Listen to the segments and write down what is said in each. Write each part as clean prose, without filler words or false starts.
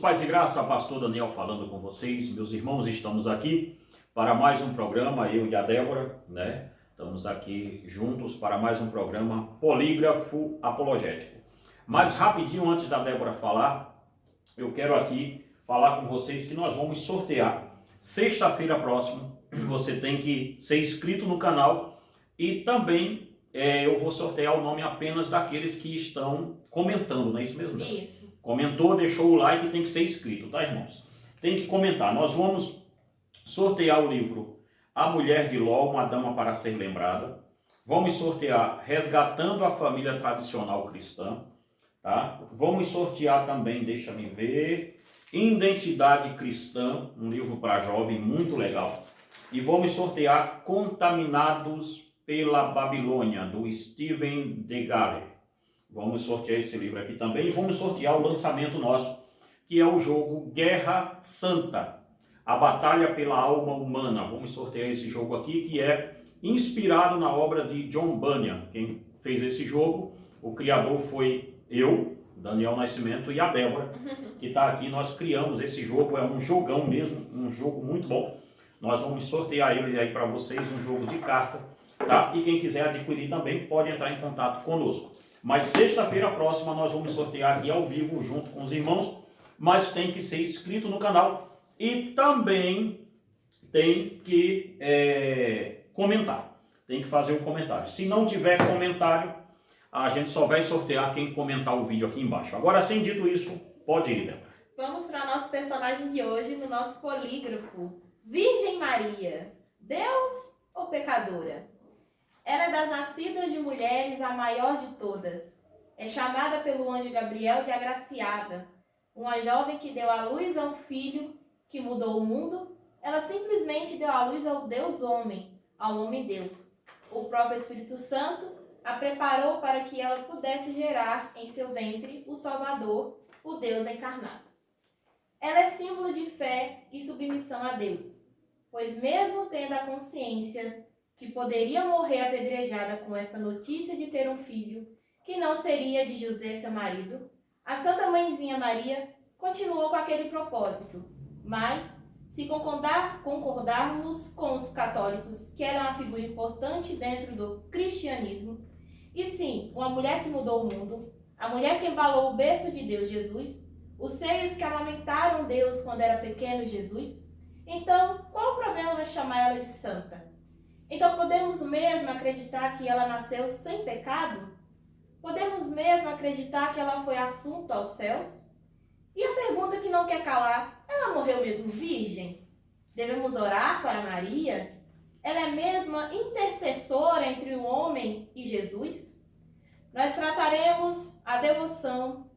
paz e graça, pastor Daniel falando com vocês. Meus irmãos, estamos aqui para mais um programa, eu e a Débora, né? Estamos aqui juntos para mais um programa Polígrafo Apologético. Mas rapidinho, antes da Débora falar, eu quero aqui falar com vocês que nós vamos sortear. Sexta-feira próxima, você tem que ser inscrito no canal e também eu vou sortear o nome apenas daqueles que estão comentando, não é isso mesmo? Isso. Comentou, deixou o like, tem que ser inscrito, tá, irmãos? Tem que comentar. Nós vamos sortear o livro A Mulher de Ló, uma dama para ser lembrada. Vamos sortear Resgatando a Família Tradicional Cristã, tá? Vamos sortear também, deixa-me ver, Identidade Cristã, um livro para jovem muito legal. E vamos sortear Contaminados pela Babilônia, do Steven de Galler. Vamos sortear esse livro aqui também. E vamos sortear o lançamento nosso, que é o jogo Guerra Santa, a batalha pela alma humana. Vamos sortear esse jogo aqui, que é inspirado na obra de John Bunyan. Quem fez esse jogo, o criador foi eu, Daniel Nascimento, e a Débora, que está aqui. Nós criamos esse jogo, é um jogão mesmo, um jogo muito bom. Nós vamos sortear ele aí para vocês, um jogo de carta, tá? E quem quiser adquirir também pode entrar em contato conosco. Mas sexta-feira próxima nós vamos sortear aqui ao vivo junto com os irmãos, mas tem que ser inscrito no canal e também tem que comentar. Tem que fazer um comentário. Se não tiver comentário, a gente só vai sortear quem comentar o vídeo aqui embaixo. Agora, sem dito isso, pode ir, Débora. Vamos para nosso personagem de hoje no nosso polígrafo. Virgem Maria, Deus ou pecadora? Ela é das nascidas de mulheres a maior de todas. É chamada pelo anjo Gabriel de agraciada. Uma jovem que deu à luz a um filho que mudou o mundo. Ela simplesmente deu à luz ao Deus homem, ao homem Deus. O próprio Espírito Santo a preparou para que ela pudesse gerar em seu ventre o Salvador, o Deus encarnado. Ela é símbolo de fé e submissão a Deus, pois mesmo tendo a consciência que poderia morrer apedrejada com essa notícia de ter um filho, que não seria de José, seu marido, a Santa Mãezinha Maria continuou com aquele propósito. Mas, se concordarmos com os católicos que ela é uma figura importante dentro do cristianismo, e sim, uma mulher que mudou o mundo, a mulher que embalou o berço de Deus, Jesus, os seios que amamentaram Deus quando era pequeno, Jesus, então, qual o problema chamar ela de santa? Então, podemos mesmo acreditar que ela nasceu sem pecado? Podemos mesmo acreditar que ela foi assunta aos céus? E a pergunta que não quer calar, ela morreu mesmo virgem? Devemos orar para Maria? Ela é mesmo intercessora entre o homem e Jesus? Nós trataremos a devoção...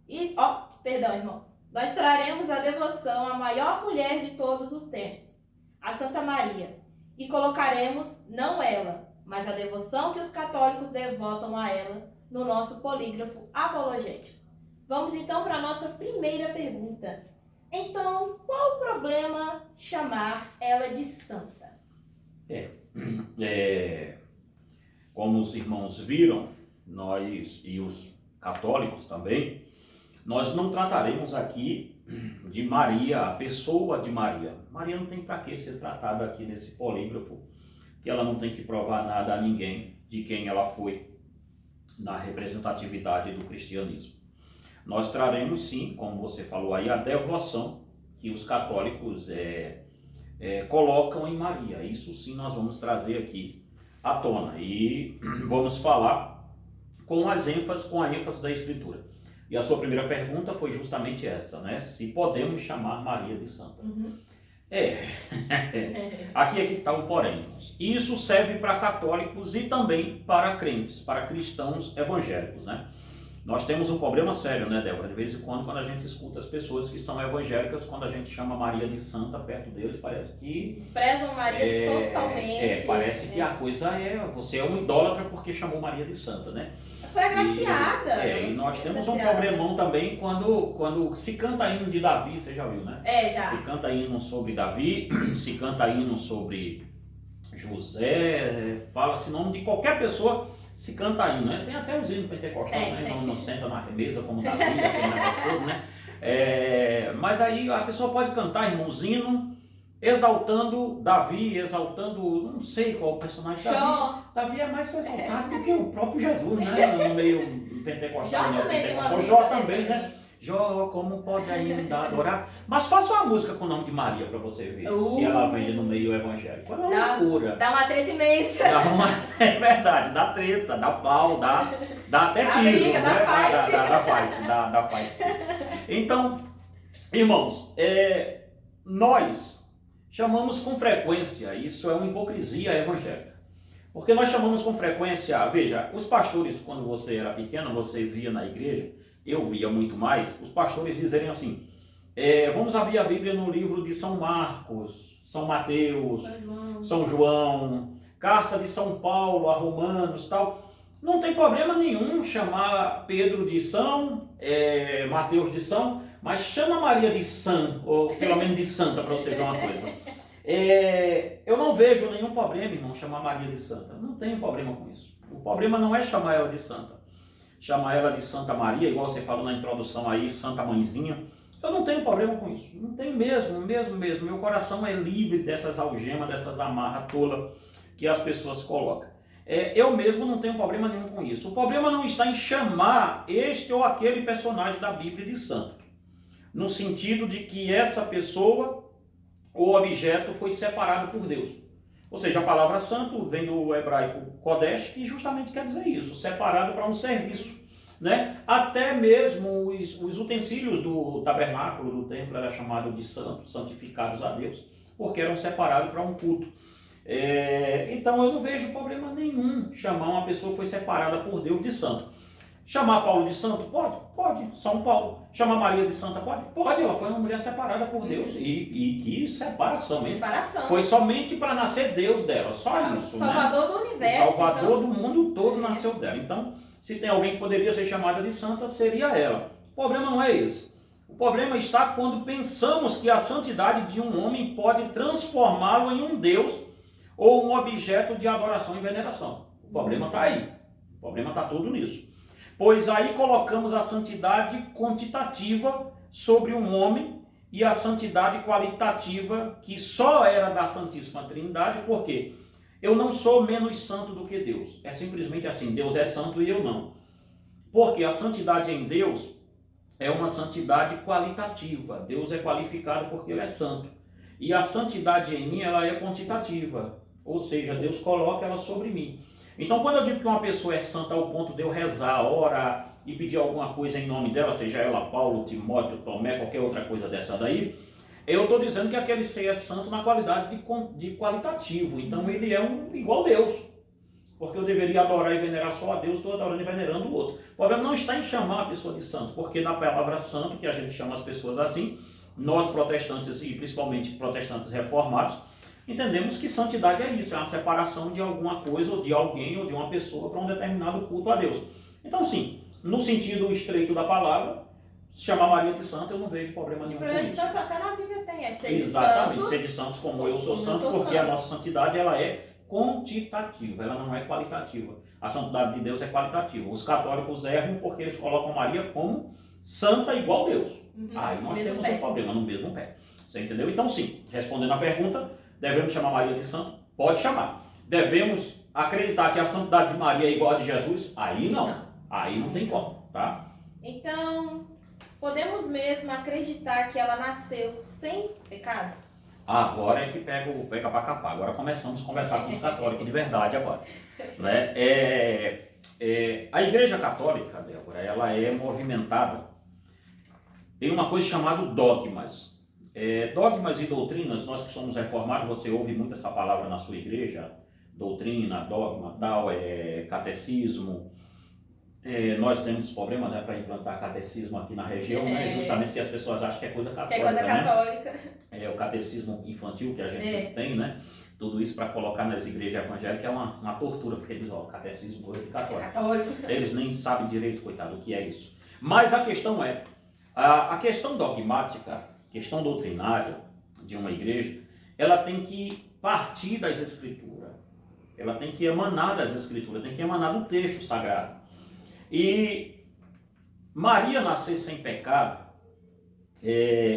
irmãos. Nós traremos a devoção à maior mulher de todos os tempos, a Santa Maria. E colocaremos, não ela, mas a devoção que os católicos devotam a ela no nosso polígrafo apologético. Vamos então para a nossa primeira pergunta. Então, qual o problema chamar ela de santa? Como os irmãos viram, nós e os católicos também, nós não trataremos aqui de Maria, a pessoa de Maria. Maria não tem para que ser tratada aqui nesse polígrafo, que ela não tem que provar nada a ninguém de quem ela foi na representatividade do cristianismo. Nós traremos sim, como você falou aí, a devoção que os católicos colocam em Maria. Isso sim nós vamos trazer aqui à tona e vamos falar com a ênfase da Escritura. E a sua primeira pergunta foi justamente essa, né? Se podemos chamar Maria de santa. Uhum. Aqui é que está o porém. Isso serve para católicos e também para crentes, para cristãos evangélicos, né? Nós temos um problema sério, né, Débora? De vez em quando a gente escuta as pessoas que são evangélicas, quando a gente chama Maria de santa perto deles, parece que... desprezam Maria totalmente. Parece que a coisa você é um idólatra porque chamou Maria de santa, né? Foi agraciada. E nós temos um problemão também quando se canta hino de Davi, você já viu, né? Já. Se canta hino sobre Davi, se canta hino sobre José, fala-se nome de qualquer pessoa, se canta hino, né? Tem até os hinos pentecostais, né? Não senta na mesa como Davi, aquele negócio todo, né? Mas aí a pessoa pode cantar, irmãozinho, exaltando Davi, exaltando, não sei qual o personagem. Davi é mais exaltado do que o próprio Jesus, né? No meio pentecostal, Jó também, né? Jó, como pode ainda adorar? Mas faça uma música com o nome de Maria para você ver se ela vende no meio evangélico. É uma loucura. Dá uma treta imensa. É verdade, dá treta, dá pau, dá até tiro. Dá fight. Sim. Então, irmãos, nós chamamos com frequência, isso é uma hipocrisia evangélica. Porque nós chamamos com frequência, veja, os pastores, quando você era pequeno, você via na igreja, eu via muito mais, os pastores dizerem assim, vamos abrir a Bíblia no livro de São Marcos, São Mateus, São João, carta de São Paulo a Romanos, tal. Não tem problema nenhum chamar Pedro de São, Mateus de São, mas chama Maria de Sã, ou pelo menos de Santa, para você ver uma coisa. Eu não vejo nenhum problema, irmão, chamar Maria de Santa. Não tenho problema com isso. O problema não é chamar ela de Santa. Chamar ela de Santa Maria, igual você falou na introdução aí, Santa Mãezinha. Eu não tenho problema com isso. Não tenho mesmo. Meu coração é livre dessas algemas, dessas amarras tolas que as pessoas colocam. Eu mesmo não tenho problema nenhum com isso. O problema não está em chamar este ou aquele personagem da Bíblia de santo. No sentido de que essa pessoa ou objeto foi separado por Deus. Ou seja, a palavra santo vem do hebraico kodesh, que justamente quer dizer isso, separado para um serviço. Né? Até mesmo os utensílios do tabernáculo, do templo, eram chamados de santos, santificados a Deus, porque eram separados para um culto. Então eu não vejo problema nenhum chamar uma pessoa que foi separada por Deus de santo. Chamar Paulo de santo? Pode. São Paulo. Chamar Maria de santa? Pode. Ela foi uma mulher separada por Deus. E que separação, hein? Foi somente para nascer Deus dela. Só isso. Salvador, né? Do universo. O Salvador do mundo todo nasceu dela. Então, se tem alguém que poderia ser chamada de santa, seria ela. O problema não é esse. O problema está quando pensamos que a santidade de um homem pode transformá-lo em um Deus ou um objeto de adoração e veneração. O problema está aí. O problema está todo nisso. Pois aí colocamos a santidade quantitativa sobre um homem e a santidade qualitativa que só era da Santíssima Trindade, porque eu não sou menos santo do que Deus. É simplesmente assim, Deus é santo e eu não. Porque a santidade em Deus é uma santidade qualitativa. Deus é qualificado porque Ele é santo. E a santidade em mim, ela é quantitativa. Ou seja, Deus coloca ela sobre mim. Então, quando eu digo que uma pessoa é santa ao ponto de eu rezar, orar e pedir alguma coisa em nome dela, seja ela Paulo, Timóteo, Tomé, qualquer outra coisa dessa daí, eu estou dizendo que aquele ser é santo na qualidade de qualitativo. Então, ele é igual a Deus. Porque eu deveria adorar e venerar só a Deus, estou adorando e venerando o outro. O problema não está em chamar a pessoa de santo, porque na palavra santo, que a gente chama as pessoas assim, nós protestantes e principalmente protestantes reformados, entendemos que santidade é isso, é uma separação de alguma coisa, ou de alguém, ou de uma pessoa para um determinado culto a Deus. Então, sim, no sentido estreito da palavra, chamar Maria de santa, eu não vejo problema nenhum com isso. De santo até na Bíblia tem, é ser de Exatamente, santos. Ser de santos como eu sou santo, porque a nossa santidade ela é quantitativa, ela não é qualitativa. A santidade de Deus é qualitativa. Os católicos erram porque eles colocam Maria como santa igual a Deus. Aí nós temos um problema no mesmo pé. Você entendeu? Então, sim, respondendo a pergunta, devemos chamar Maria de santa? Pode chamar. Devemos acreditar que a santidade de Maria é igual a de Jesus? Aí não. Aí não tem como, tá? Então, podemos mesmo acreditar que ela nasceu sem pecado? Agora é que pega para capar. Agora começamos a conversar com os católicos de verdade agora. Né? A Igreja Católica, Débora, ela é movimentada em uma coisa chamada dogmas. Dogmas e doutrinas, nós que somos reformados, você ouve muito essa palavra na sua igreja, doutrina, dogma, tal, catecismo. Nós temos problema, né, para implantar catecismo aqui na região, né, justamente que as pessoas acham que é coisa católica. Que é coisa católica. Né? O catecismo infantil que a gente tem, né? Tudo isso para colocar nas igrejas evangélicas é uma tortura, porque eles dizem, catecismo, coisa de católico. Eles nem sabem direito, coitado, o que é isso. Mas a questão é, a questão dogmática, questão doutrinária de uma igreja, ela tem que partir das escrituras. Ela tem que emanar das escrituras, tem que emanar do texto sagrado. E Maria nascer sem pecado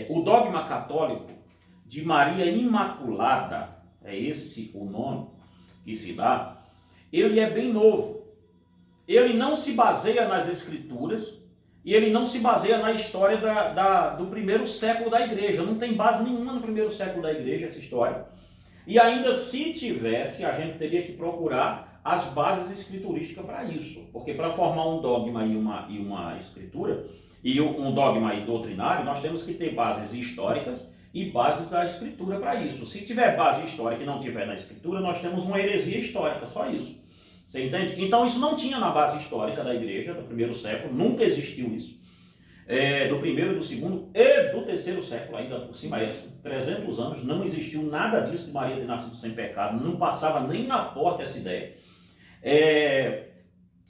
O dogma católico de Maria Imaculada, é esse o nome que se dá, ele é bem novo. Ele não se baseia nas escrituras e ele não se baseia na história do primeiro século da igreja. Não tem base nenhuma no primeiro século da igreja essa história. E ainda se tivesse, a gente teria que procurar as bases escriturísticas para isso. Porque para formar um dogma e uma escritura, e um dogma doutrinário, nós temos que ter bases históricas e bases da escritura para isso. Se tiver base histórica e não tiver na escritura, nós temos uma heresia histórica, só isso. Você entende? Então isso não tinha na base histórica da igreja do primeiro século, nunca existiu isso. Do primeiro, do segundo e do terceiro século, ainda por cima, 300 anos, não existiu nada disso de Maria ter nascido sem pecado, não passava nem na porta essa ideia.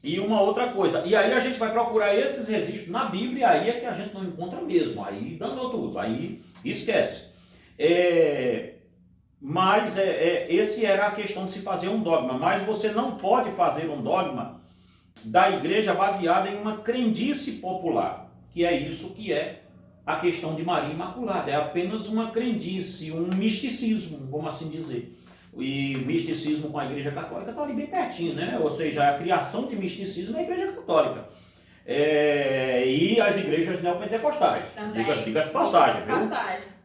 E uma outra coisa, e aí a gente vai procurar esses registros na Bíblia, aí é que a gente não encontra mesmo, aí danou tudo, aí esquece. Mas esse era a questão de se fazer um dogma, mas você não pode fazer um dogma da igreja baseada em uma crendice popular, que é isso que é a questão de Maria Imaculada, é apenas uma crendice, um misticismo, vamos assim dizer. E misticismo com a igreja católica está ali bem pertinho, né? Ou seja, a criação de misticismo é a igreja católica. E as igrejas neopentecostais. Diga-se de passagem, viu?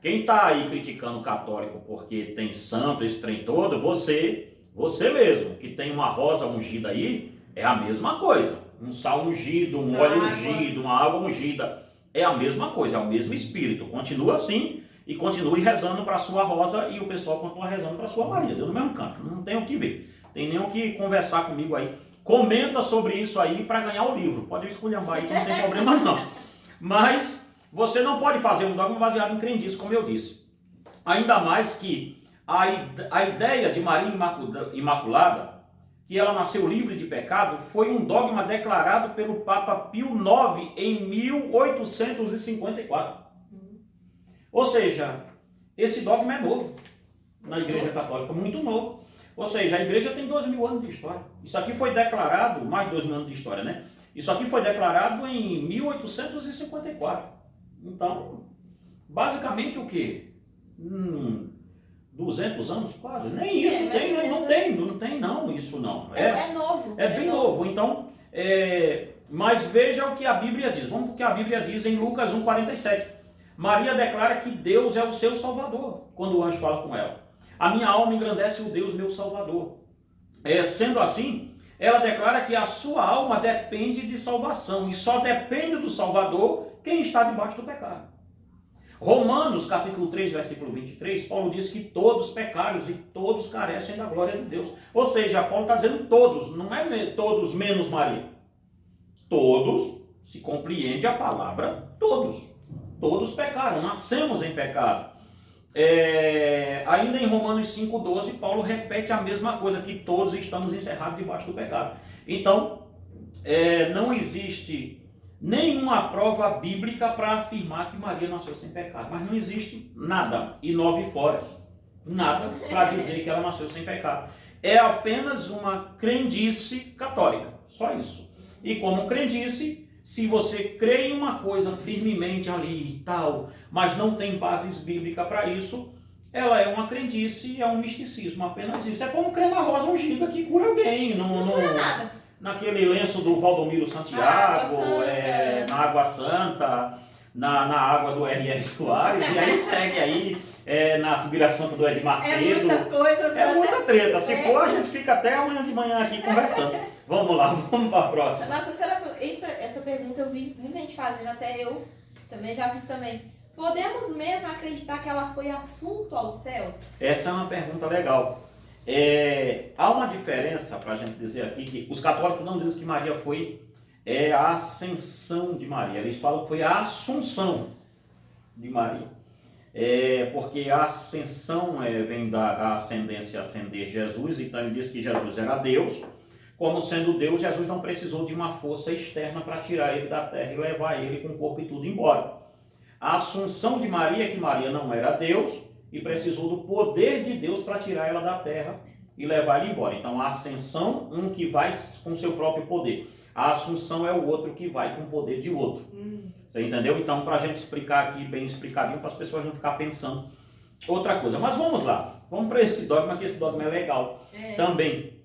Quem está aí criticando o católico porque tem santo, esse trem todo, você mesmo, que tem uma rosa ungida aí, é a mesma coisa. Um sal ungido, um óleo ungido, uma água ungida, é a mesma coisa, é o mesmo espírito. Continua assim e continue rezando para a sua rosa e o pessoal continua rezando para a sua Maria. Deu no mesmo canto, não tem o que ver. Tem nem o que conversar comigo aí. Comenta sobre isso aí para ganhar o livro. Pode esculhambar aí que não tem problema não. Mas você não pode fazer um dogma baseado em crendice, como eu disse. Ainda mais que a ideia de Maria Imaculada, que ela nasceu livre de pecado, foi um dogma declarado pelo Papa Pio IX em 1854. Ou seja, esse dogma é novo na Igreja Católica, muito novo. Ou seja, a igreja tem 2000 anos de história. Isso aqui foi declarado, mais de 2000 anos de história, né? Isso aqui foi declarado em 1854. Então, basicamente o quê? 200 anos quase? Nem isso tem, né? Não tem isso não. É novo. É bem novo. Então, mas veja o que a Bíblia diz. Vamos para o que a Bíblia diz em Lucas 1,47. Maria declara que Deus é o seu Salvador, quando o anjo fala com ela. A minha alma engrandece o Deus, meu Salvador. Sendo assim, ela declara que a sua alma depende de salvação. E só depende do Salvador quem está debaixo do pecado. Romanos, capítulo 3, versículo 23, Paulo diz que todos pecaram e todos carecem da glória de Deus. Ou seja, Paulo está dizendo todos, não é todos menos Maria. Todos, se compreende a palavra todos. Todos pecaram, nascemos em pecado. Ainda em Romanos 5,12, Paulo repete a mesma coisa, que todos estamos encerrados debaixo do pecado. Então, não existe nenhuma prova bíblica para afirmar que Maria nasceu sem pecado. Mas não existe nada, e 9 foras, nada para dizer que ela nasceu sem pecado. É apenas uma crendice católica, só isso. E como crendice, se você crê em uma coisa firmemente ali e tal, mas não tem bases bíblicas para isso, ela é uma crendice, é um misticismo, apenas isso. É como crer na rosa ungida que cura alguém. Não cura nada. Naquele lenço do Valdomiro Santiago, na Água Santa, na água do R.R. Soares, e aí segue aí na Fogueira Santa do Ed Macedo. Muitas coisas. Muita treta. Se for, a gente fica até amanhã de manhã aqui conversando. Vamos lá, vamos para a próxima. Nossa, essa pergunta eu vi muita gente fazendo, até eu também já fiz também. Podemos mesmo acreditar que ela foi assunto aos céus? Essa é uma pergunta legal. Há uma diferença para a gente dizer aqui, que os católicos não dizem que Maria foi a ascensão de Maria. Eles falam que foi a assunção de Maria. Porque a ascensão vem da ascendência, ascender Jesus. Então ele diz que Jesus era Deus. Como sendo Deus, Jesus não precisou de uma força externa para tirar ele da terra e levar ele com o corpo e tudo embora. A assunção de Maria é que Maria não era Deus e precisou do poder de Deus para tirar ela da terra e levar ela embora. Então a ascensão, um que vai com seu próprio poder. A assunção é o outro que vai com o poder de outro. Você entendeu? Então, para a gente explicar aqui bem explicadinho, para as pessoas não ficar pensando outra coisa. Mas vamos lá. Vamos para esse dogma, que esse dogma é legal também.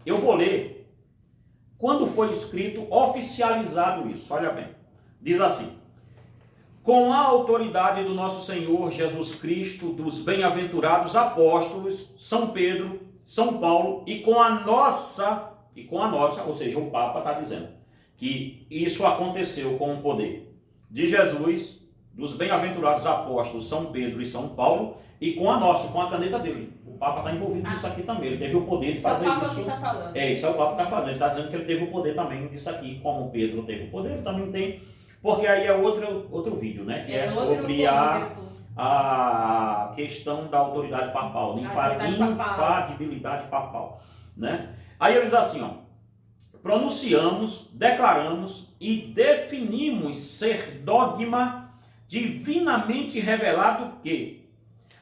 Eu vou ler quando foi escrito, oficializado isso. Olha bem. Diz assim: com a autoridade do nosso Senhor Jesus Cristo, dos bem-aventurados apóstolos, São Pedro, São Paulo, e com a nossa, ou seja, o Papa está dizendo que isso aconteceu com o poder de Jesus, dos bem-aventurados apóstolos, São Pedro e São Paulo, e com a nossa, com a caneta dele. O Papa está envolvido nisso aqui também, ele teve o poder de fazer isso. Isso é o Papa que está falando. Isso é o Papa que está falando, ele está dizendo que ele teve o poder também disso aqui, como Pedro teve o poder, ele também tem, porque aí é outro vídeo, né, que é sobre a questão da autoridade papal, infalibilidade papal, né? Aí eles assim, ó, pronunciamos, declaramos e definimos ser dogma divinamente revelado que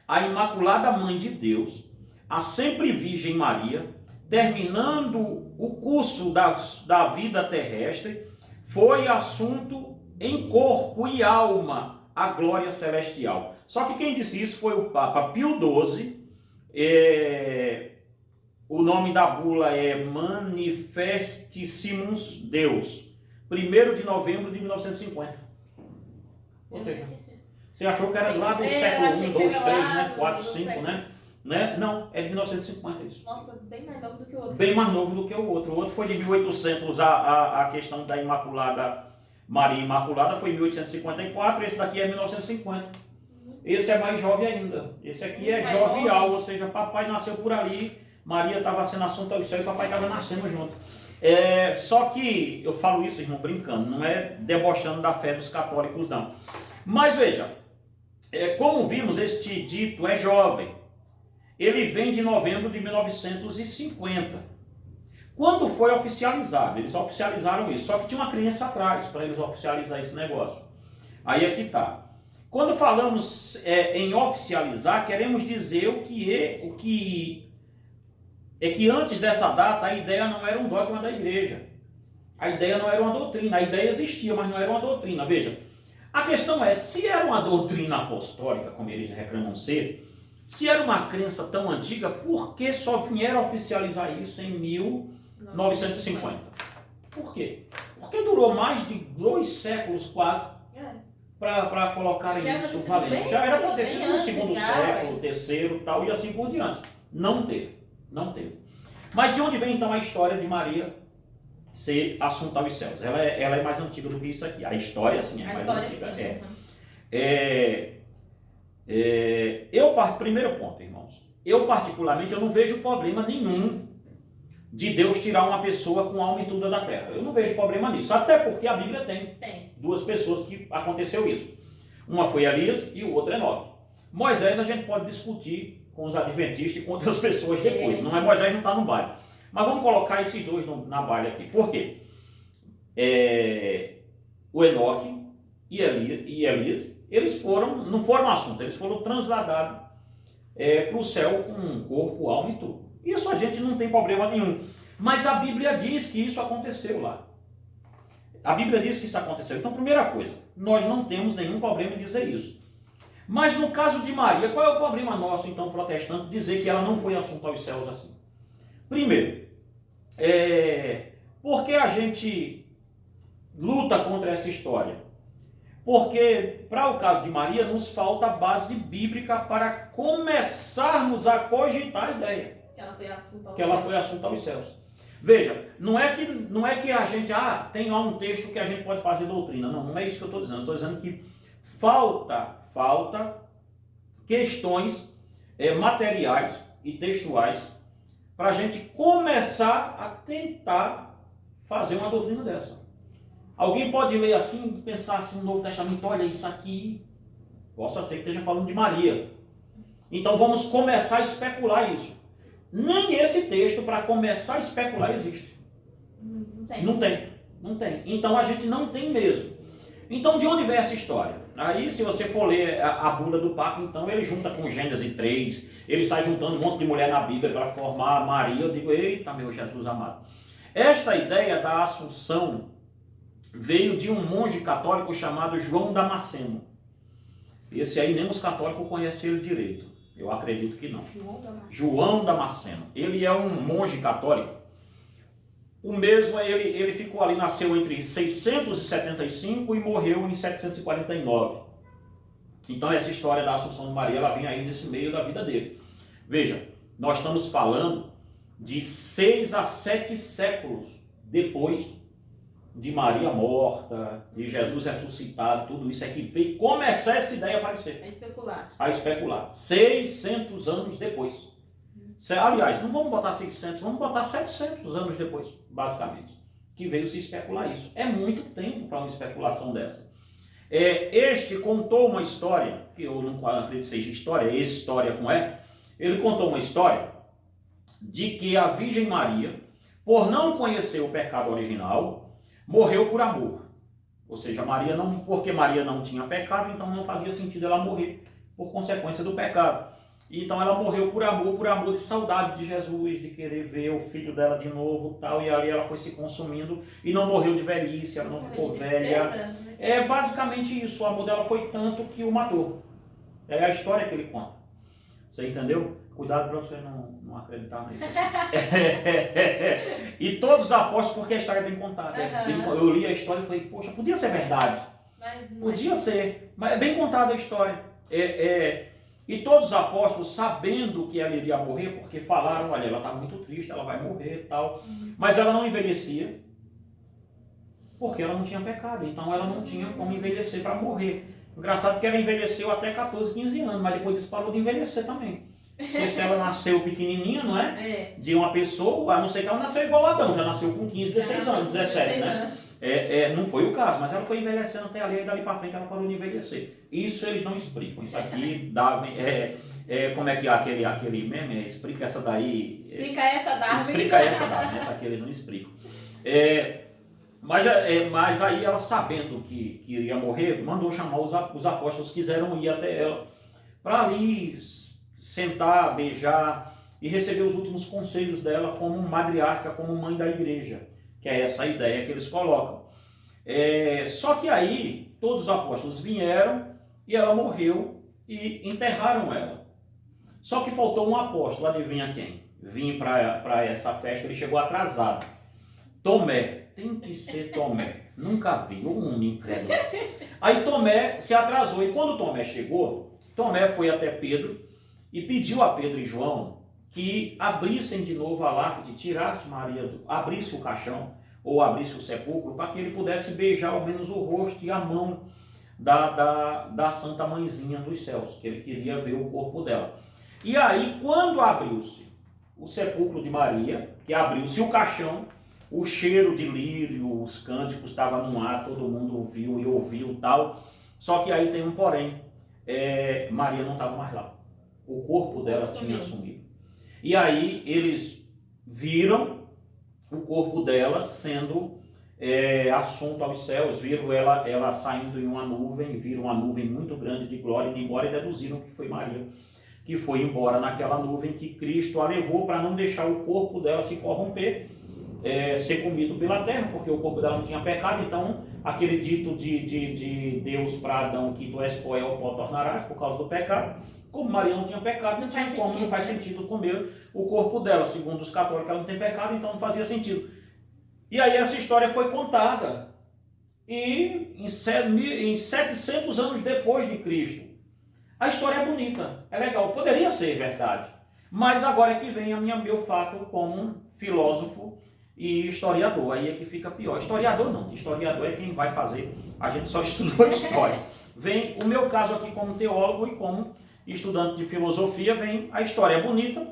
a Imaculada Mãe de Deus, a sempre Virgem Maria, terminando o curso da vida terrestre, foi assunto em corpo e alma à glória celestial. Só que quem disse isso foi o Papa Pio XII. O nome da bula é Manifestissimus Deus, 1º de novembro de 1950. Ou seja, você achou que era lá do século 1, 2, 3, né? 4, 5, né? Não, é de 1950 isso. Nossa, bem mais novo do que o outro. Bem mais novo do que o outro. O outro foi de 1800, a questão da Imaculada, Maria Imaculada foi em 1854, esse daqui é 1950. Esse é mais jovem ainda. Esse aqui é jovial, ou seja, papai nasceu por ali, Maria estava sendo assunto ao céu e papai estava nascendo junto. Só que eu falo isso, irmão, brincando, não é debochando da fé dos católicos, não. Mas veja, como vimos, este dito é jovem. Ele vem de novembro de 1950. Quando foi oficializado? Eles oficializaram isso, só que tinha uma crença atrás para eles oficializar esse negócio. Aí é que está. Quando falamos em oficializar, queremos dizer o que é que antes dessa data a ideia não era um dogma da igreja. A ideia não era uma doutrina. A ideia existia, mas não era uma doutrina. Veja, a questão é, se era uma doutrina apostólica, como eles reclamam ser, se era uma crença tão antiga, por que só vieram oficializar isso em 1950? Por quê? Porque durou mais de 2 séculos quase para colocarem isso valendo. Já era para ter sido no segundo século, terceiro, tal, e assim por diante. Não teve. Mas de onde vem então a história de Maria ser assunta aos céus? Ela é mais antiga do que isso aqui. A história sim é mais antiga. Primeiro ponto, irmãos. Eu particularmente eu não vejo problema nenhum de Deus tirar uma pessoa com alma e tudo da terra. Eu não vejo problema nisso. Até porque a Bíblia tem 2 pessoas que aconteceu isso. Uma foi Elias e o outro Enoque. Moisés a gente pode discutir com os adventistas e com outras pessoas depois. Não é Moisés, não está no baile. Mas vamos colocar esses 2 na baile aqui. Por quê? O Enoque e Elias, eles não foram assunto, eles foram transladados para o céu com um corpo, alma e tudo. Isso a gente não tem problema nenhum. Mas a Bíblia diz que isso aconteceu lá. A Bíblia diz que isso aconteceu. Então, primeira coisa, nós não temos nenhum problema em dizer isso. Mas no caso de Maria, qual é o problema nosso, então, protestante, dizer que ela não foi assunta aos céus assim? Primeiro, por que a gente luta contra essa história? Porque, para o caso de Maria, nos falta base bíblica para começarmos a cogitar a ideia. Que ela foi assunta aos céus. Veja, não é que a gente, tem lá um texto que a gente pode fazer doutrina. Não é isso que eu estou dizendo. Eu estou dizendo que falta questões materiais e textuais para a gente começar a tentar fazer uma doutrina dessa. Alguém pode ler assim e pensar assim no Novo Testamento, olha isso aqui, possa ser que esteja falando de Maria. Então vamos começar a especular isso. Nem esse texto para começar a especular existe. Não tem. Então a gente não tem mesmo. Então de onde vem essa história? Aí se você for ler a bula do Papa, então ele junta com Gênesis 3, ele sai juntando um monte de mulher na Bíblia para formar Maria. Eu digo, eita meu Jesus amado. Esta ideia da Assunção veio de um monge católico chamado João Damasceno. Esse aí nem os católicos conhecem ele direito. Eu acredito que não. João Damasceno. Ele é um monge católico. O mesmo, ele ficou ali, nasceu entre 675 e morreu em 749. Então essa história da Assunção de Maria, ela vem aí nesse meio da vida dele. Veja, nós estamos falando de 6 a 7 séculos depois de Maria morta, de Jesus ressuscitado, tudo isso é que veio começar essa ideia a aparecer. A especular. 600 anos depois. Aliás, não vamos botar 600, vamos botar 700 anos depois, basicamente, que veio se especular isso. É muito tempo para uma especulação dessa. Este contou uma história, que eu não acredito que seja história, é história com E. Ele contou uma história de que a Virgem Maria, por não conhecer o pecado original, morreu por amor. Ou seja, porque Maria não tinha pecado, então não fazia sentido ela morrer por consequência do pecado. Então ela morreu por amor de saudade de Jesus, de querer ver o filho dela de novo, tal, e ali ela foi se consumindo e não morreu de velhice, ela não ficou velha. É basicamente isso, o amor dela foi tanto que o matou. É a história que ele conta. Você entendeu? Cuidado para você não acreditar nisso. E todos os apóstolos, porque a história é bem contada. Eu li a história e falei, poxa, podia ser verdade. Podia ser, mas é bem contada a história. E todos os apóstolos, sabendo que ela iria morrer, porque falaram, olha, ela está muito triste, ela vai morrer e tal. Mas ela não envelhecia, porque ela não tinha pecado. Então ela não tinha como envelhecer para morrer. Engraçado que ela envelheceu até 14, 15 anos, mas depois disso parou de envelhecer também. Porque se ela nasceu pequenininha, não é? De uma pessoa, a não ser que ela nasceu igual a Adão, já nasceu com 15, 16 anos, 17, né? Não foi o caso, mas ela foi envelhecendo até ali, e dali para frente ela parou de envelhecer. Isso eles não explicam. Isso aqui dá... como é que é aquele meme? Explica essa daí. Explica essa, Darwin. Explica essa, Darwin. Essa aqui eles não explicam. Mas aí ela, sabendo que iria morrer, mandou chamar os apóstolos, quiseram ir até ela, para ali sentar, beijar e receber os últimos conselhos dela como matriarca, como mãe da igreja, que é essa a ideia que eles colocam. Só que aí todos os apóstolos vieram e ela morreu e enterraram ela. Só que faltou um apóstolo, adivinha quem? Vim para essa festa, ele chegou atrasado. Tomé. Tem que ser Tomé. Nunca vi, um incrédulo. Aí Tomé se atrasou. E quando Tomé chegou, Tomé foi até Pedro e pediu a Pedro e João que abrissem de novo a lápide, tirasse Maria, abrisse o caixão ou abrisse o sepulcro, para que ele pudesse beijar ao menos o rosto e a mão da Santa Mãezinha dos céus, que ele queria ver o corpo dela. E aí, quando abriu-se o sepulcro de Maria, que abriu-se o caixão, o cheiro de lírio, os cânticos estavam no ar, todo mundo ouviu e ouviu tal. Só que aí tem um porém, Maria não estava mais lá. O corpo dela tinha sumido. E aí eles viram o corpo dela sendo assunto aos céus, viram ela saindo em uma nuvem, viram uma nuvem muito grande de glória, e embora, e deduziram que foi Maria, que foi embora naquela nuvem, que Cristo a levou para não deixar o corpo dela se corromper, ser comido pela terra, porque o corpo dela não tinha pecado. Então aquele dito de Deus para Adão, que tu és pó e ao pó tornarás, por causa do pecado, como Maria não tinha pecado, não faz sentido comer o corpo dela. Segundo os católicos, ela não tem pecado, então não fazia sentido. E aí essa história foi contada, e em 700 anos depois de Cristo. A história é bonita, é legal, poderia ser verdade, mas agora é que vem meu fato como filósofo e historiador. Aí é que fica pior. Historiador não, historiador é quem vai fazer, a gente só estudou história. Vem o meu caso aqui como teólogo e como estudante de filosofia, vem a história é bonita,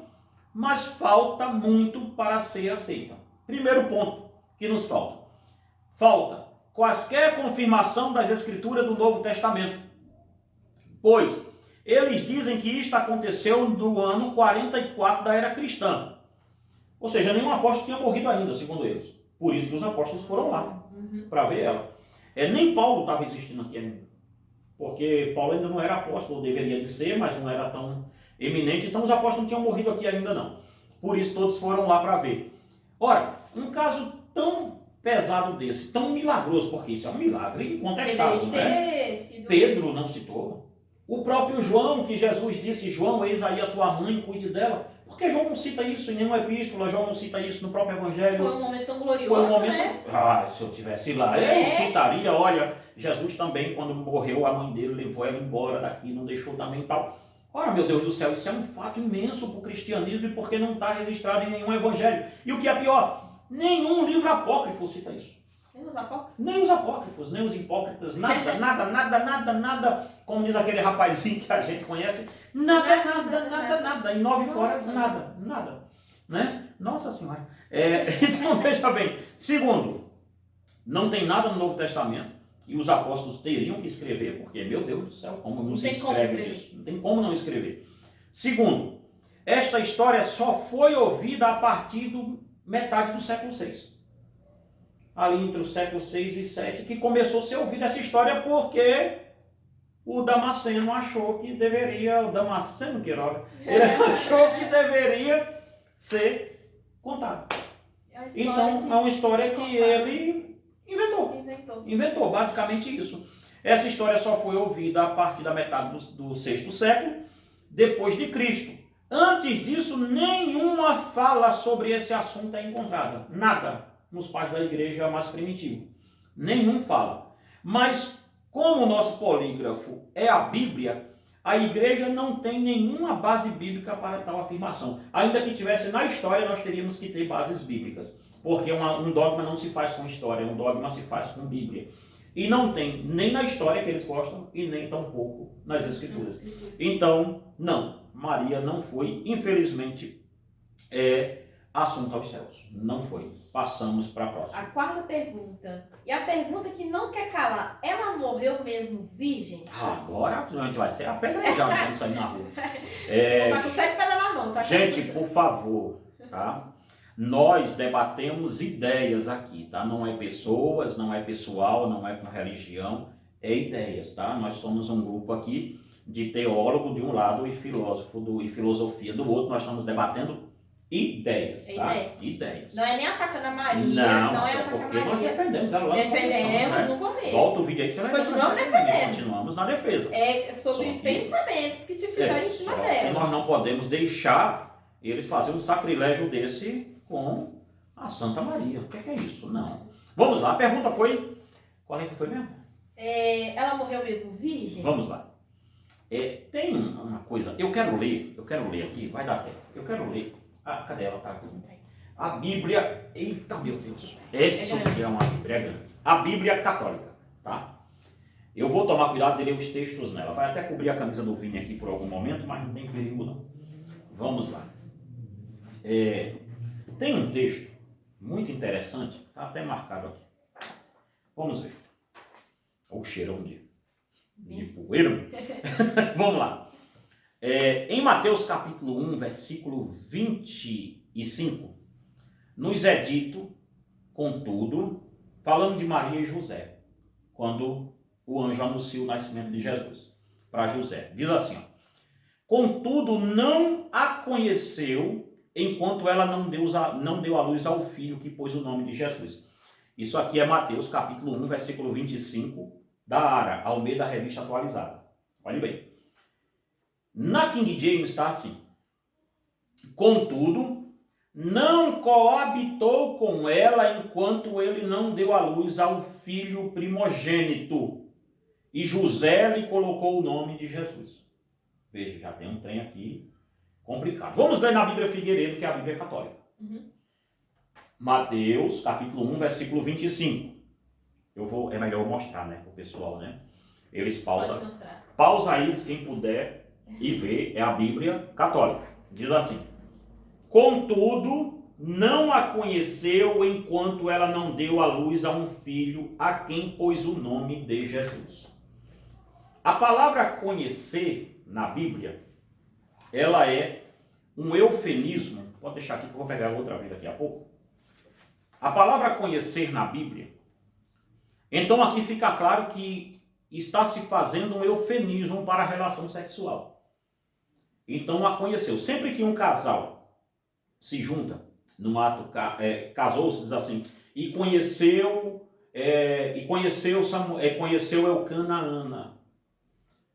mas falta muito para ser aceita. Primeiro ponto que nos falta quaisquer confirmação das escrituras do Novo Testamento, pois eles dizem que isto aconteceu no ano 44 da era cristã. Ou seja, nenhum apóstolo tinha morrido ainda, segundo eles. Por isso que os apóstolos foram lá, para ver ela. Nem Paulo estava existindo aqui ainda. Porque Paulo ainda não era apóstolo, deveria de ser, mas não era tão eminente. Então os apóstolos não tinham morrido aqui ainda não. Por isso todos foram lá para ver. Ora, um caso tão pesado desse, tão milagroso, porque isso é um milagre incontestável, né? Pedro não citou. O próprio João, que Jesus disse, João, eis aí a tua mãe, cuide dela. Por que João não cita isso em nenhuma epístola? João não cita isso no próprio Evangelho? Foi um momento tão glorioso, né? Se eu estivesse lá, eu citaria, olha, Jesus também, quando morreu, a mãe dele levou ela embora daqui, não deixou também tal. Ora, meu Deus do céu, isso é um fato imenso para o cristianismo e porque não está registrado em nenhum evangelho. E o que é pior, nenhum livro apócrifo cita isso. Nem os apócrifos? Nem os apócrifos, nem os hipócritas, nada, como diz aquele rapazinho que a gente conhece, nada, em 9 horas, nada, né? Nossa Senhora. Então, veja bem, segundo, não tem nada no Novo Testamento, e os apóstolos teriam que escrever, porque, meu Deus do céu, como não se escreve isso? Não tem como não escrever. Segundo, esta história só foi ouvida a partir do metade do século VI. Ali entre o século VI e VII, que começou a ser ouvida essa história porque o Damasceno achou que deveria, o Damasceno Queiroga, ele achou que deveria ser contado. Então, é uma história que ele inventou basicamente isso. Essa história só foi ouvida a partir da metade do sexto século, depois de Cristo. Antes disso, nenhuma fala sobre esse assunto é encontrada. Nada nos pais da igreja mais primitiva. Nenhum fala. Mas, como o nosso polígrafo é a Bíblia, a igreja não tem nenhuma base bíblica para tal afirmação. Ainda que tivesse na história, nós teríamos que ter bases bíblicas. Porque um dogma não se faz com história, um dogma se faz com Bíblia. E não tem nem na história que eles gostam e nem tampouco nas Escrituras. Então, não. Maria não foi, infelizmente, assunto aos céus. Não foi. Passamos para a próxima. A quarta pergunta. E a pergunta que não quer calar. Ela morreu mesmo virgem? Agora a gente vai ser apedrejado quando sair na rua. Tá com 7 pedras na mão. Tá? Gente, por favor, tá? Nós debatemos ideias aqui, tá? Não é pessoas, não é pessoal, não é com religião, é ideias, tá? Nós somos um grupo aqui de teólogo de um lado e filósofo e filosofia do outro. Nós estamos debatendo ideias, tá? Ideias. Não é nem atacando a Maria, não é atacando a Maria. Nós defendemos ela lá no começo. Volta o vídeo aí que você vai ver. Continuamos defendendo. Continuamos na defesa. É sobre pensamentos que se fizeram em cima dela. Nós não podemos deixar eles fazerem um sacrilégio desse com a Santa Maria. O que é isso? Não. Vamos lá, a pergunta foi... Qual é que foi mesmo? Ela morreu mesmo virgem? Vamos lá. Tem uma coisa, eu quero ler aqui, vai dar tempo. Eu quero ler. Cadê ela? Tá aqui. A Bíblia, eita meu Deus, essa aqui é uma Bíblia grande. A Bíblia católica, tá? Eu vou tomar cuidado de ler os textos nela. Vai até cobrir a camisa do Vini aqui por algum momento, mas não tem perigo não. Vamos lá. Tem um texto muito interessante, está até marcado aqui. Vamos ver. Olha o cheirão de poeira. Vamos lá. Em Mateus capítulo 1, versículo 25, nos é dito, contudo, falando de Maria e José, quando o anjo anuncia o nascimento de Jesus para José. Diz assim, ó, contudo, não a conheceu enquanto ela não deu à luz ao filho que pôs o nome de Jesus. Isso aqui é Mateus capítulo 1, versículo 25, da ARA, Almeida Revista Atualizada. Olhe bem. Na King James está assim. Contudo, não coabitou com ela enquanto ele não deu à luz ao filho primogênito. E José lhe colocou o nome de Jesus. Veja, já tem um trem aqui complicado. Vamos ler na Bíblia Figueiredo, que é a Bíblia Católica. Mateus, capítulo 1, versículo 25. É melhor eu mostrar, né, para o pessoal, né? Eles pausam. Pausa aí, quem puder, e ver, é a Bíblia Católica. Diz assim, contudo, não a conheceu enquanto ela não deu à luz a um filho a quem pôs o nome de Jesus. A palavra conhecer, na Bíblia, ela é um eufemismo. Pode deixar aqui que eu vou pegar outra vez daqui a pouco. A palavra conhecer na Bíblia, então aqui fica claro que está se fazendo um eufemismo para a relação sexual. Então a conheceu. Sempre que um casal se junta, no ato, casou-se, diz assim, e conheceu Eucana a Ana.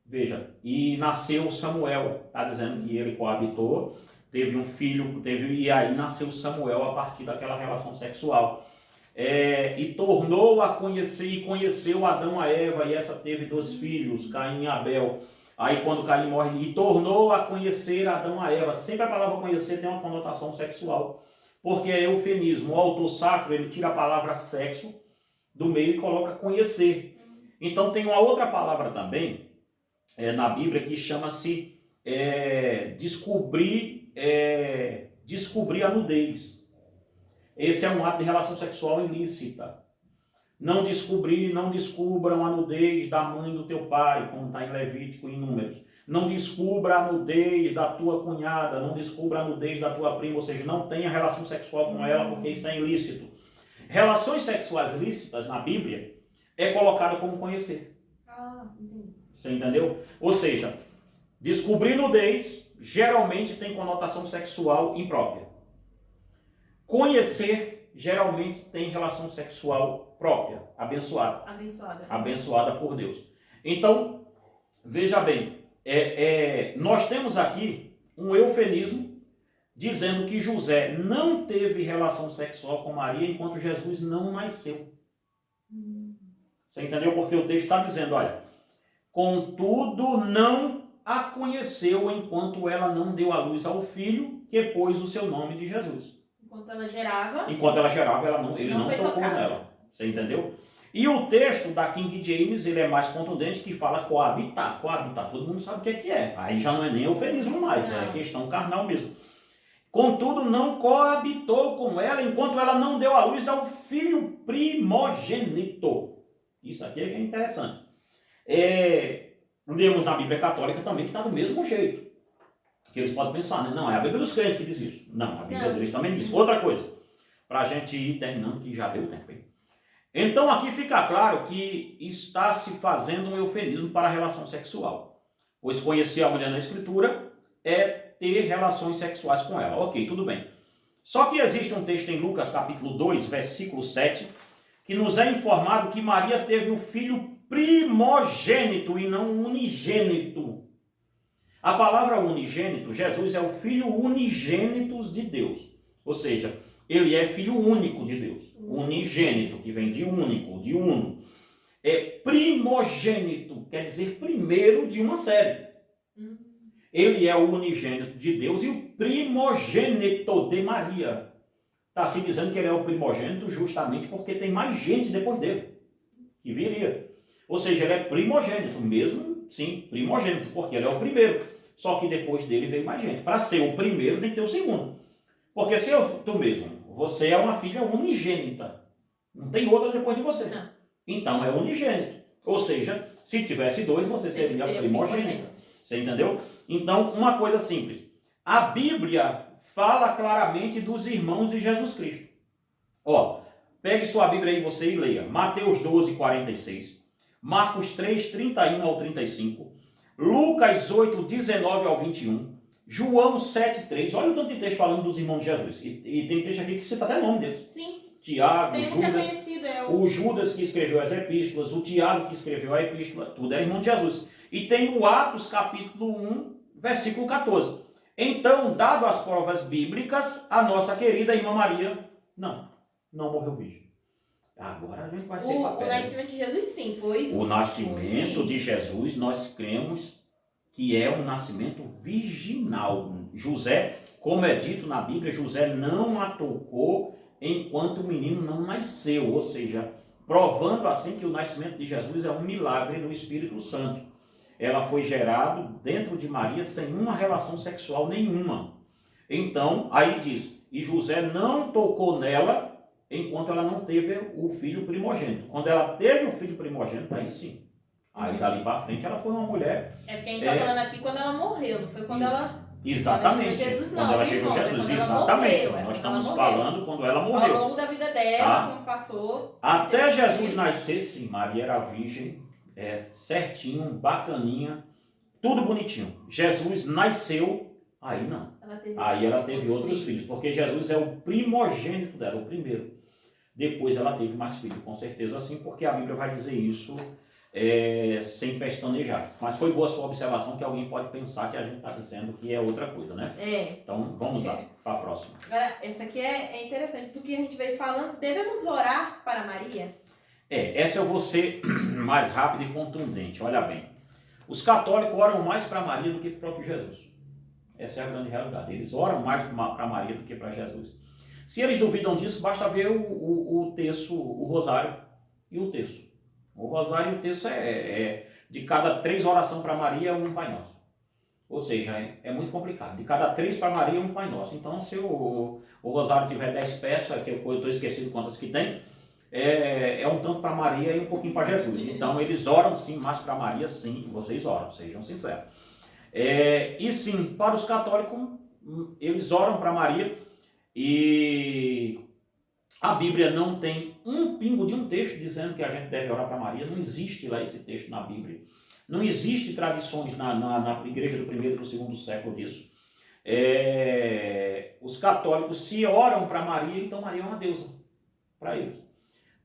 Veja, e nasceu Samuel. Está dizendo que ele coabitou, teve um filho, e aí nasceu Samuel a partir daquela relação sexual. E tornou a conhecer, e conheceu Adão a Eva, e essa teve 2 filhos, Caim e Abel. Aí quando Caim morre, e tornou a conhecer Adão a Eva. Sempre a palavra conhecer tem uma conotação sexual, porque é eufemismo. O autor sacro, ele tira a palavra sexo do meio e coloca conhecer. Então tem uma outra palavra também, na Bíblia, que chama-se descobrir a nudez. Esse é um ato de relação sexual ilícita. Não descubram a nudez da mãe do teu pai, como está em Levítico e em Números. Não descubra a nudez da tua cunhada, não descubra a nudez da tua prima, ou seja, não tenha relação sexual com ela, porque isso é ilícito. Relações sexuais ilícitas na Bíblia é colocado como conhecer. Entendi. Você entendeu? Ou seja, descobrir nudez geralmente tem conotação sexual imprópria. Conhecer geralmente tem relação sexual própria, abençoada. Abençoada por Deus. Então, veja bem, nós temos aqui um eufemismo dizendo que José não teve relação sexual com Maria enquanto Jesus não nasceu. Você entendeu? Porque o texto está dizendo, olha, contudo não a conheceu enquanto ela não deu à luz ao filho, que pôs o seu nome de Jesus. Enquanto ela gerava, ele não tocou nela. Você entendeu? E o texto da King James, ele é mais contundente, que fala coabitar. Coabitar, todo mundo sabe o que é. Aí já não é nem eufemismo mais, é questão carnal mesmo. Contudo, não coabitou com ela enquanto ela não deu à luz ao filho primogênito. Isso aqui é interessante. Lemos na Bíblia Católica também que está do mesmo jeito. Que eles podem pensar, né? Não, é a Bíblia dos crentes que diz isso. Não, a Bíblia deles também diz. Outra coisa, para a gente ir terminando, que já deu tempo aí. Então aqui fica claro que está se fazendo um eufemismo para a relação sexual. Pois conhecer a mulher na Escritura é ter relações sexuais com ela. Ok, tudo bem. Só que existe um texto em Lucas capítulo 2, versículo 7, que nos é informado que Maria teve o filho primogênito e não unigênito. A palavra unigênito, Jesus é o filho unigênito de Deus. Ou seja, ele é filho único de Deus. Unigênito, que vem de único, de uno. Primogênito, quer dizer primeiro de uma série. Ele é o unigênito de Deus e o primogênito de Maria. Está se dizendo que ele é o primogênito justamente porque tem mais gente depois dele, que viria. Ou seja, ele é primogênito, mesmo, sim, primogênito, porque ele é o primeiro. Só que depois dele veio mais gente. Para ser o primeiro, tem que ter o segundo. Porque se tu mesmo, você é uma filha unigênita. Não tem outra depois de você. Não. Então é unigênito. Ou seja, se tivesse 2, você seria primogênito. Você entendeu? Então, uma coisa simples. A Bíblia fala claramente dos irmãos de Jesus Cristo. Pegue sua Bíblia aí você e leia. Mateus 12, 46. Marcos 3, 31 ao 35. Lucas 8, 19 ao 21. João 7, 3. Olha o tanto de texto falando dos irmãos de Jesus. E tem texto aqui que cita até o nome deles. Sim. Tiago, tem Judas. O Judas que escreveu as epístolas, o Tiago que escreveu a epístola, tudo é irmão de Jesus. E tem o Atos capítulo 1, versículo 14. Então, dado as provas bíblicas, a nossa querida irmã Maria, não morreu virgem. Agora a gente vai ser o nascimento de Jesus, sim, foi. O nascimento de Jesus, nós cremos que é um nascimento virginal. José, como é dito na Bíblia, José não a tocou enquanto o menino não nasceu. Ou seja, provando assim que o nascimento de Jesus é um milagre do Espírito Santo. Ela foi gerada dentro de Maria sem uma relação sexual nenhuma. Então, aí diz, e José não tocou nela enquanto ela não teve o filho primogênito. Quando ela teve o filho primogênito, aí sim. Aí dali para frente ela foi uma mulher... É porque a gente está falando aqui quando ela morreu, não foi quando ela... Exatamente. Quando ela chegou Jesus, exatamente. Nós estamos falando quando ela morreu. Ao longo da vida dela, como passou... Até Jesus nascer, sim, Maria era virgem, certinho, bacaninha, tudo bonitinho. Jesus nasceu, aí não. Aí ela teve outros filhos, porque Jesus é o primogênito dela, o primeiro. Depois ela teve mais filhos, com certeza sim, porque a Bíblia vai dizer isso sem pestanejar. Mas foi boa a sua observação, que alguém pode pensar que a gente está dizendo que é outra coisa, né? Então vamos lá, para a próxima. Essa aqui é interessante, do que a gente veio falando. Devemos orar para Maria? Essa eu vou ser mais rápido e contundente, olha bem. Os católicos oram mais para Maria do que para o próprio Jesus. Essa é a grande realidade. Eles oram mais para Maria do que para Jesus. Se eles duvidam disso, basta ver o terço, o rosário e o terço. O rosário e o terço de cada 3 orações para Maria, um Pai Nosso. Ou seja, é muito complicado. De cada 3 para Maria, um Pai Nosso. Então, se o rosário tiver 10 peças, que eu estou esquecido quantas que tem, é um tanto para Maria e um pouquinho para Jesus. Então, eles oram sim, mais para Maria, sim. Vocês oram, sejam sinceros. E sim, para os católicos, eles oram para Maria e a Bíblia não tem um pingo de um texto dizendo que a gente deve orar para Maria. Não existe lá esse texto na Bíblia. Não existe tradições na igreja do primeiro e do segundo século disso. Os católicos se oram para Maria, então Maria é uma deusa para eles.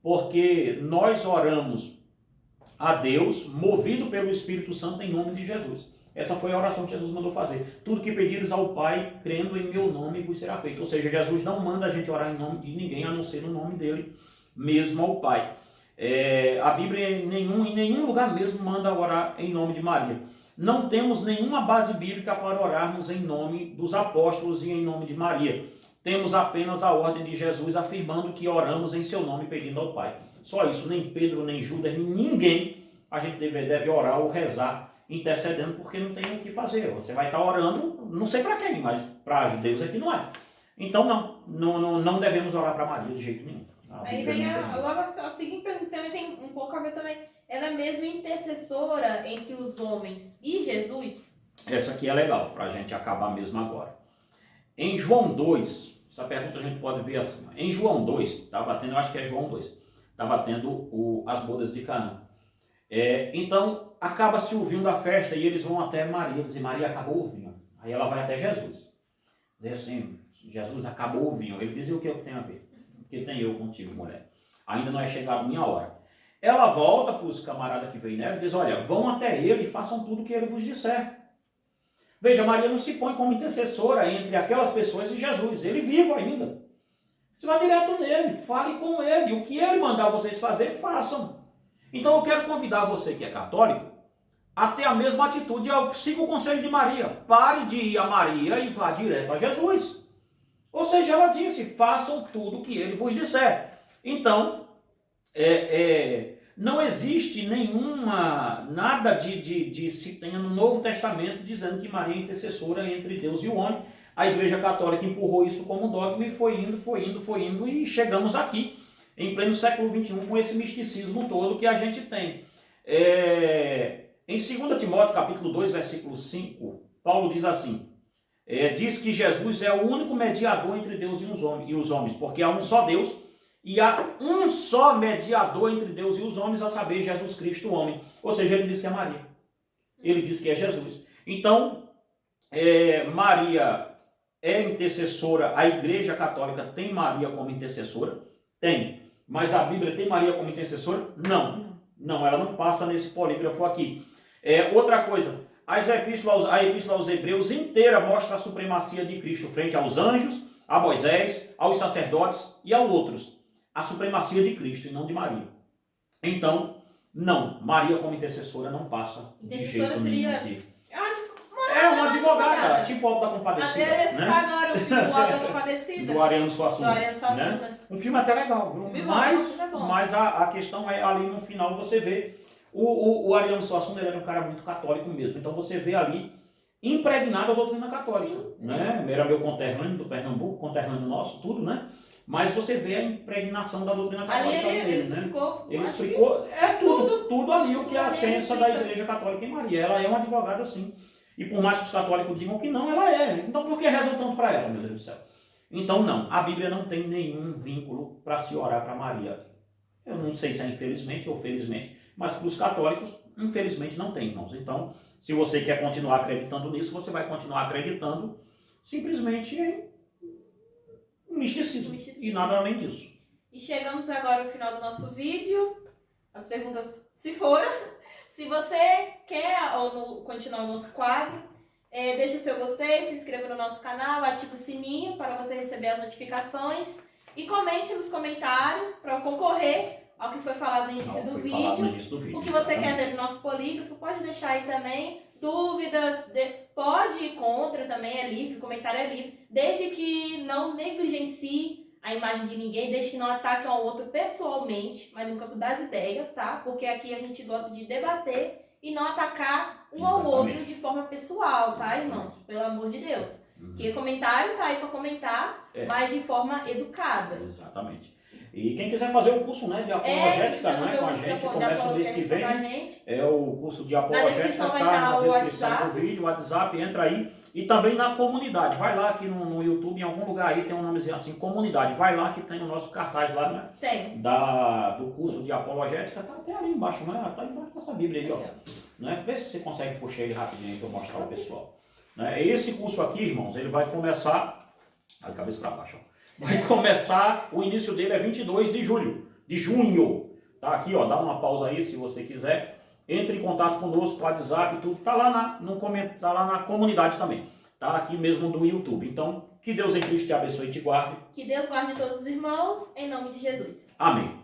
Porque nós oramos a Deus movido pelo Espírito Santo em nome de Jesus. Essa foi a oração que Jesus mandou fazer. Tudo que pedires ao Pai, crendo em meu nome, vos será feito. Ou seja, Jesus não manda a gente orar em nome de ninguém, a não ser no nome dele, mesmo ao Pai. A Bíblia em nenhum lugar mesmo manda orar em nome de Maria. Não temos nenhuma base bíblica para orarmos em nome dos apóstolos e em nome de Maria. Temos apenas a ordem de Jesus afirmando que oramos em seu nome pedindo ao Pai. Só isso, nem Pedro, nem Judas, nem ninguém a gente deve orar ou rezar intercedendo, porque não tem o que fazer. Você vai estar orando, não sei para quem, mas para Deus é que não é. Então não devemos orar para Maria de jeito nenhum. Aí vem logo a seguinte pergunta, também tem um pouco a ver também. Ela é mesmo intercessora entre os homens e Jesus? Essa aqui é legal, para a gente acabar mesmo agora. Em João 2, essa pergunta a gente pode ver assim. Em João 2, estava tendo, eu acho que é João 2, estava tendo as bodas de Canaã. Então, acaba-se o vinho da festa e eles vão até Maria, dizer, Maria, acabou o vinho. Aí ela vai até Jesus. Dizer assim, Jesus, acabou o vinho. Ele diz, e o que tem a ver? O que tem eu contigo, mulher? Ainda não é chegado minha hora. Ela volta para os camaradas que vêm nela e diz, olha, vão até ele e façam tudo o que ele vos disser. Veja, Maria não se põe como intercessora entre aquelas pessoas e Jesus. Ele vivo ainda. Você vai direto nele, fale com ele. O que ele mandar vocês fazer, façam. Então eu quero convidar você que é católico a ter a mesma atitude. Siga o conselho de Maria. Pare de ir a Maria e vá direto a Jesus. Ou seja, ela disse, façam tudo o que ele vos disser. Então, não existe nada de se tenha no Novo Testamento dizendo que Maria é intercessora entre Deus e o homem. A Igreja Católica empurrou isso como dogma e foi indo e chegamos aqui. Em pleno século XXI, com esse misticismo todo que a gente tem. Em 2 Timóteo, capítulo 2, versículo 5, Paulo diz assim, diz que Jesus é o único mediador entre Deus e os homens, porque há um só Deus e há um só mediador entre Deus e os homens, a saber, Jesus Cristo, o homem. Ou seja, ele diz que é Maria. Ele diz que é Jesus. Então, Maria é intercessora, a Igreja Católica tem Maria como intercessora? Tem. Mas a Bíblia tem Maria como intercessora? Não, ela não passa nesse polígrafo aqui. Outra coisa, a Epístola aos Hebreus inteira mostra a supremacia de Cristo frente aos anjos, a Moisés, aos sacerdotes e a outros. A supremacia de Cristo e não de Maria. Então, não, Maria como intercessora não passa de jeito nenhum aqui. Uma advogada, tipo o Alto da Compadecida. Né? Agora o filme do Alto da Compadecida. Do Ariano Suassuna. Né? Um filme até legal, viu? Mas a questão é, ali no final você vê, o Ariano Suassuna, ele era um cara muito católico mesmo. Então você vê ali, impregnado a doutrina católica. Né? Era meu conterrâneo do Pernambuco, conterrâneo nosso, tudo, né? Mas você vê a impregnação da doutrina católica ali dele, ele explicou, tudo ali o que a crença da Igreja Católica em Maria. Ela é uma advogada, sim. E por mais que os católicos digam que não, ela é. Então por que rezam tanto para ela, meu Deus do céu? Então não, a Bíblia não tem nenhum vínculo para se orar para Maria. Eu não sei se é infelizmente ou felizmente, mas para os católicos, infelizmente não tem, irmãos. Então, se você quer continuar acreditando nisso, você vai continuar acreditando simplesmente em um misticismo. E nada além disso. E chegamos agora ao final do nosso vídeo. As perguntas se foram. Se você quer continuar o nosso quadro, deixe o seu gostei, se inscreva no nosso canal, ative o sininho para você receber as notificações e comente nos comentários para concorrer ao que foi falado no início do vídeo. O que você quer ver no nosso polígrafo, pode deixar aí também. Dúvidas, pode ir contra também, é livre, o comentário é livre, desde que não negligencie a imagem de ninguém, desde que não ataque um ao outro pessoalmente, mas no campo das ideias, tá? Porque aqui a gente gosta de debater e não atacar um ao outro de forma pessoal, tá, irmãos? Pelo amor de Deus. Porque comentário tá aí para comentar, mas de forma educada. Exatamente. E quem quiser fazer o curso, né, de apologética, né, com a gente, começa o mês que vem, é o curso de apologética, está na descrição do vídeo, o WhatsApp, entra aí. E também na comunidade, vai lá aqui no YouTube, em algum lugar aí tem um nomezinho assim, comunidade, vai lá que tem o nosso cartaz lá, né? Tem. Do curso de apologética, tá até ali embaixo, né? Tá embaixo dessa Bíblia aí, ó. Né? Vê se você consegue puxar ele rapidinho aí para mostrar ao pessoal. Né? Esse curso aqui, irmãos, ele vai começar, a cabeça para baixo, ó. Vai começar, o início dele é 22 de junho. Tá aqui, ó, dá uma pausa aí se você quiser. Entre em contato conosco, WhatsApp, tudo. Tá lá tá lá na comunidade também. Tá aqui mesmo do YouTube. Então, que Deus em Cristo te abençoe e te guarde. Que Deus guarde todos os irmãos, em nome de Jesus. Amém.